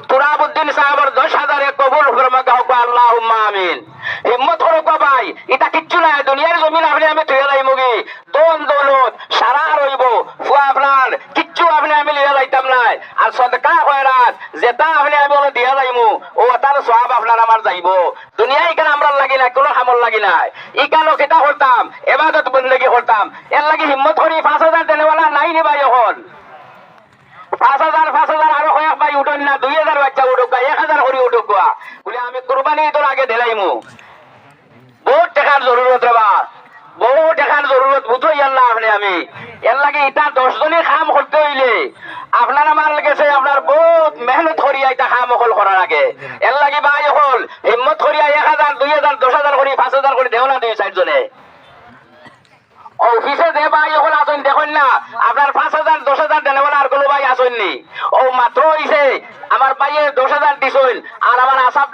তুরাবুদ্দিন সাহেবের 10,000 কবুল ফরমাকা হোক আল্লাহুম্মা আমিন। হিম্মত করো ভাই, এটা কিচ্ছু নাই, দুনিয়ার জমিন আপনি আমি তুই লাইমুগি, দন দৌলত সারা রইব, ফুয়া আপনার কিচ্ছু আপনি আমি লিয়া যাইতাম নাই। আর সদকা খয়রাত যেটা আপনি আমি ওলা দিয়া যাইমু, ও তার সওয়াব আপনার আমার যাইব। দুনিয়া এখানে আমরা লাগি নাই, কোনো হামল লাগি নাই। ইকানো কেটা করতাম, এবাদত বন্দেগি করতাম, এর লাগি হিম্মত করি 5,000 দেনেওয়ালা নাই নি ভাই এখন। 5,000 আরো কয়েক ভাই উঠেন না, 2,000 বাচ্চা উঠুক, 1,000 করে উঠুক বলে আমি কোরবানি তোর আগে দিলাইমু। বহুত টাকার জরুরত রে বা, বহু টাকার জরুরত বুঝই আল্লাহ আপনি আমি। এর লাগে এটা 10 জনের কাম করতে হইলে আপনার আমার গেছে আপনার বহুত মেহনত করিয়া এটা কাম অকল করার আগে। এর লাগে ভাই অকল হিম্মত করিয়া 1,000, 2,000, 10,000 করে 5,000 করে দেও না 2-4 জনে। অফিসে যে ভাই এখন আসেন দেখেন না, আপনার 5,000, 10,000 দেনেওয়ালা আর কোনো ভাই আসেননি। ও মাত্র হইছে আমার ভাইয়ে 10,000 দিছেন, আর আমার আসাম